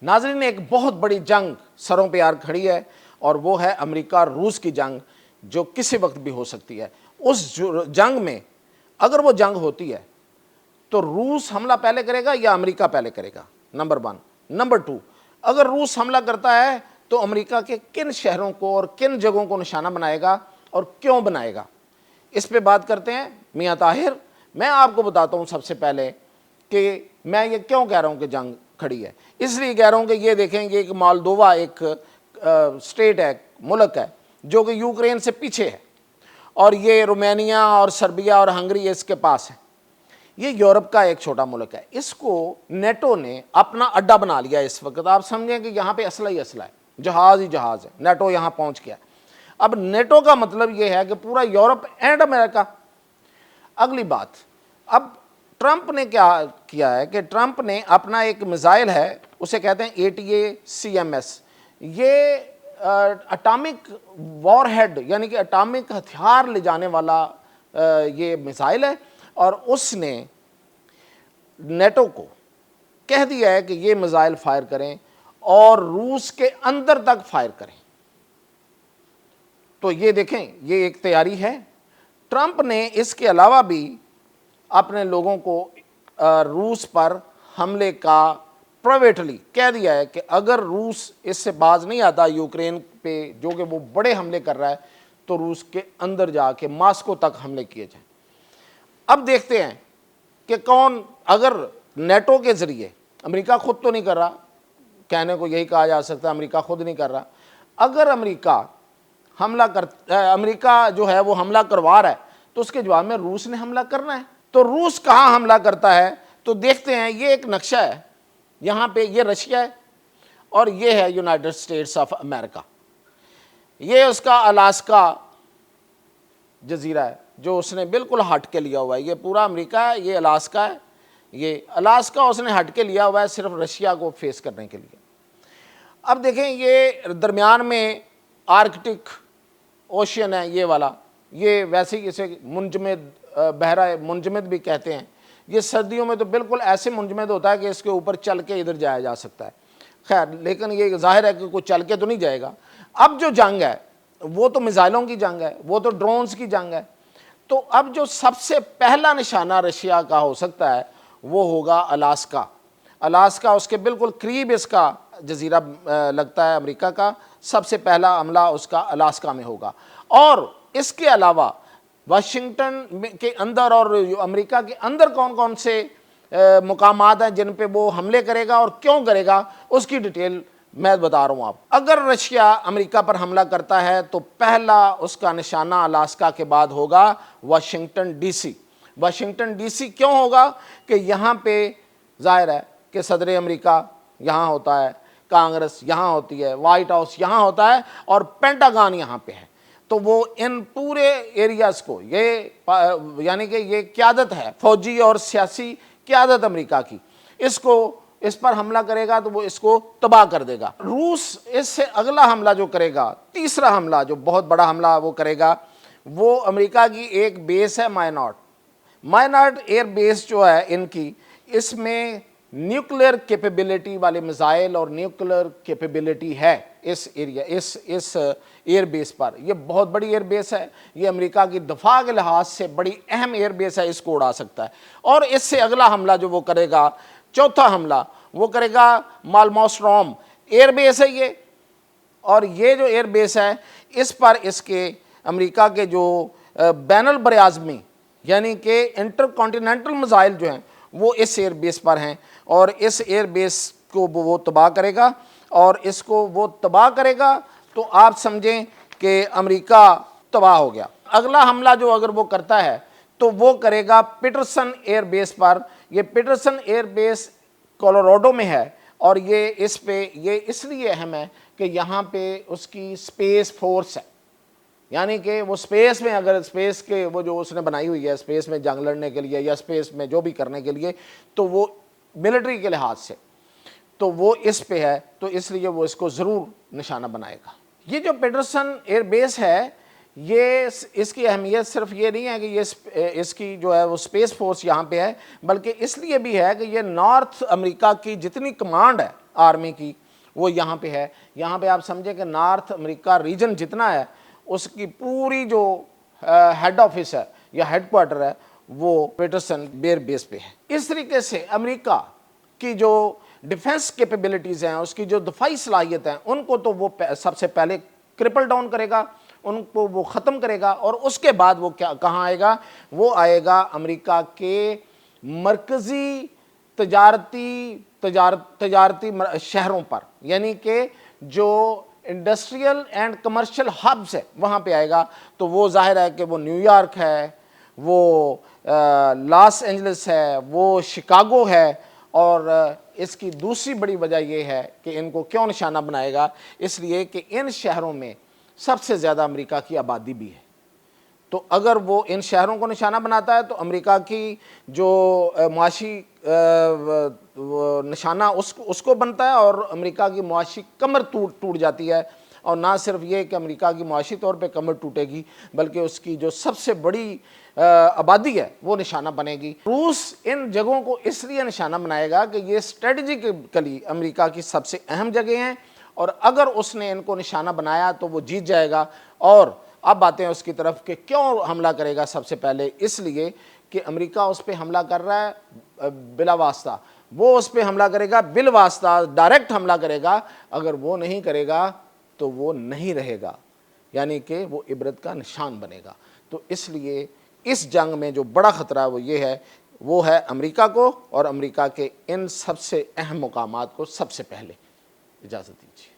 नाज़रीन, एक बहुत बड़ी जंग सरों पे यार खड़ी है और वो है अमेरिका और रूस की जंग, जो किसी वक्त भी हो सकती है। उस जंग में अगर वो जंग होती है तो रूस हमला पहले करेगा या अमेरिका पहले करेगा, नंबर 1। नंबर 2, अगर रूस हमला करता है तो अमेरिका के किन शहरों को और किन जगहों को निशाना बनाएगा और क्यों बनाएगा, इस पे बात करते हैं मियां ताहिर। मैं आपको बताता हूं सबसे पहले कि मैं ये क्यों कह रहा हूं कि जंग खड़ी है। इसलिए कह रहा हूं कि ये देखेंगे कि मोल्दोवा एक स्टेट है, मुल्क है, जो कि यूक्रेन से पीछे है, और ये रोमानिया और सर्बिया और हंगरी इसके पास है। ये यूरोप का एक छोटा मुल्क है। इसको नेटो ने अपना अड्डा बना लिया इस वक्त। आप समझें कि यहाँ पे असला ही असला है, जहाज़ ही जहाज़ है। नेटो यहाँ पहुँच गया। अब नेटो का मतलब ये है कि पूरा यूरोप एंड अमेरिका। अगली बात, अब ट्रंप ने क्या किया है कि ट्रंप ने अपना एक मिसाइल है, उसे कहते हैं ATACMS। ये एटॉमिक वॉरहेड यानी कि एटॉमिक हथियार ले जाने वाला ये मिसाइल है, और उसने नेटो को कह दिया है कि ये मिसाइल फायर करें और रूस के अंदर तक फायर करें। तो ये देखें, ये एक तैयारी है। ट्रंप ने इसके अलावा भी अपने लोगों को रूस पर हमले का प्राइवेटली कह दिया है कि अगर रूस इससे बाज नहीं आता यूक्रेन पे, जो कि वो बड़े हमले कर रहा है, तो रूस के अंदर जाके मॉस्को तक हमले किए जाएं। अब देखते हैं कि कौन, अगर नेटो के ज़रिए, अमेरिका खुद तो नहीं कर रहा, कहने को यही कहा जा सकता है अमेरिका खुद नहीं कर रहा। अगर अमेरिका जो है वो हमला करवा रहा है, तो उसके जवाब में रूस ने हमला करना है। तो रूस कहाँ हमला करता है, तो देखते हैं। ये एक नक्शा है, यहाँ पे ये रशिया है और ये है यूनाइटेड स्टेट्स ऑफ अमेरिका। ये उसका अलास्का जजीरा है जो उसने बिल्कुल हट के लिया हुआ है। ये पूरा अमेरिका है, ये अलास्का है। ये अलास्का उसने हट के लिया हुआ है सिर्फ रशिया को फेस करने के लिए। अब देखें, ये दरमियान में आर्कटिक ओशियन है, ये वाला। ये वैसे ही इसे मुंजमद बहरा मुंजमद भी कहते हैं। ये सर्दियों में तो बिल्कुल ऐसे मुंजमद होता है कि इसके ऊपर चल के इधर जाया जा सकता है। खैर, लेकिन ये जाहिर है कि कोई चल के तो नहीं जाएगा। अब जो जंग है वो तो मिसाइलों की जंग है, वो तो ड्रोन्स की जंग है। तो अब जो सबसे पहला निशाना रशिया का हो सकता है वो होगा अलास्का। अलास्का, उसके बिल्कुल करीब इसका जजीरा लगता है अमेरिका का। सबसे पहला हमला उसका अलास्का में होगा। और इसके अलावा वाशिंगटन के अंदर और अमेरिका के अंदर कौन कौन से मुकामात हैं जिन पे वो हमले करेगा और क्यों करेगा, उसकी डिटेल मैं बता रहा हूँ आप। अगर रशिया अमेरिका पर हमला करता है तो पहला उसका निशाना अलास्का के बाद होगा वाशिंगटन DC। वाशिंगटन DC क्यों होगा कि यहाँ पे जाहिर है कि सदर अमेरिका यहाँ होता है, कांग्रेस यहाँ होती है, वाइट हाउस यहाँ होता है और पेंटागन यहाँ पे है। तो वो इन पूरे एरियाज़ को, ये यानी कि ये क़यादत है, फौजी और सियासी क़यादत अमेरिका की, इस पर हमला करेगा तो वो इसको तबाह कर देगा। रूस इससे अगला हमला जो करेगा, तीसरा हमला जो बहुत बड़ा हमला वो करेगा, वो अमेरिका की एक बेस है मायनार्ड एयर बेस जो है इनकी, इसमें न्यूक्लियर कैपेबिलिटी वाले मिसाइल और न्यूक्लियर कैपेबिलिटी है इस एरिया, इस एयर बेस पर। ये बहुत बड़ी एयर बेस है, ये अमेरिका की दफा के लिहाज से बड़ी अहम एयर बेस है, इसको उड़ा सकता है। और इससे अगला हमला जो वो करेगा, चौथा हमला वो करेगा मालमोस्ट्रॉम एयर बेस है ये। और ये जो एयर बेस है, इस पर इसके अमेरिका के जो बैनुल बरआज़मी यानी कि इंटरकॉन्टिनेंटल मिसाइल जो हैं वो इस एयर बेस पर हैं, और इस एयर बेस को वो तबाह करेगा। और इसको वो तबाह करेगा तो आप समझें कि अमेरिका तबाह हो गया। अगला हमला जो अगर वो करता है तो वो करेगा पीटरसन एयर बेस पर। ये पीटरसन एयर बेस कोलोराडो में है, और ये इसलिए अहम है कि यहाँ पे उसकी स्पेस फोर्स है, यानी कि वो स्पेस में, अगर स्पेस के वो जो उसने बनाई हुई है स्पेस में जंग लड़ने के लिए या स्पेस में जो भी करने के लिए, तो वो मिलिट्री के लिहाज से तो वो इस पे है, तो इसलिए वो इसको ज़रूर निशाना बनाएगा। ये जो पीटरसन एयर बेस है, ये इसकी अहमियत सिर्फ ये नहीं है कि ये इसकी जो है वो स्पेस फोर्स यहाँ पे है, बल्कि इसलिए भी है कि ये नॉर्थ अमेरिका की जितनी कमांड है آرمی کی وہ یہاں پہ ہے. یہاں پہ آپ سمجھیں کہ نارتھ امریکہ ریجن جتنا ہے اس کی پوری جو ہیڈ آفس ہے یا ہیڈ کوارٹر ہے وہ پیٹرسن بیئر بیس پہ ہے. اس طریقے سے امریکہ کی جو ڈیفنس کیپیبلٹیز ہیں، اس کی جو دفاعی صلاحیت ہیں، ان کو تو وہ سب سے پہلے کرپل ڈاؤن کرے گا، ان کو وہ ختم کرے گا، اور اس کے بعد وہ کہاں آئے گا؟ وہ آئے گا امریکہ کے مرکزی تجارتی شہروں پر، یعنی کہ جو انڈسٹریل اینڈ کمرشل ہبز ہے وہاں پہ آئے گا. تو وہ ظاہر ہے کہ وہ نیو یارک ہے، وہ لاس اینجلس ہے، وہ شکاگو ہے. اور اس کی دوسری بڑی وجہ یہ ہے کہ ان کو کیوں نشانہ بنائے گا؟ اس لیے کہ ان شہروں میں سب سے زیادہ امریکہ کی آبادی بھی ہے. تو اگر وہ ان شہروں کو نشانہ بناتا ہے تو امریکہ کی جو معاشی نشانہ اس کو بنتا ہے، اور امریکہ کی معاشی کمر ٹوٹ جاتی ہے. اور نہ صرف یہ کہ امریکہ کی معاشی طور پہ کمر ٹوٹے گی، بلکہ اس کی جو سب سے بڑی آبادی ہے وہ نشانہ بنے گی. روس ان جگہوں کو اس لیے نشانہ بنائے گا کہ یہ اسٹریٹجیکلی امریکہ کی سب سے اہم جگہیں ہیں، اور اگر اس نے ان کو نشانہ بنایا تو وہ جیت جائے گا. اور اب آتے ہیں اس کی طرف کہ کیوں حملہ کرے گا؟ سب سے پہلے اس لیے کہ امریکہ اس پہ حملہ کر رہا ہے بلا واسطہ. وہ اس پہ حملہ کرے گا بالواسطہ، ڈائریکٹ حملہ کرے گا. اگر وہ نہیں کرے گا تو وہ نہیں رہے گا، یعنی کہ وہ عبرت کا نشان بنے گا. تو اس لیے اس جنگ میں جو بڑا خطرہ وہ یہ ہے، وہ ہے امریکہ کو اور امریکہ کے ان سب سے اہم مقامات کو سب سے پہلے. اجازت دیجیے.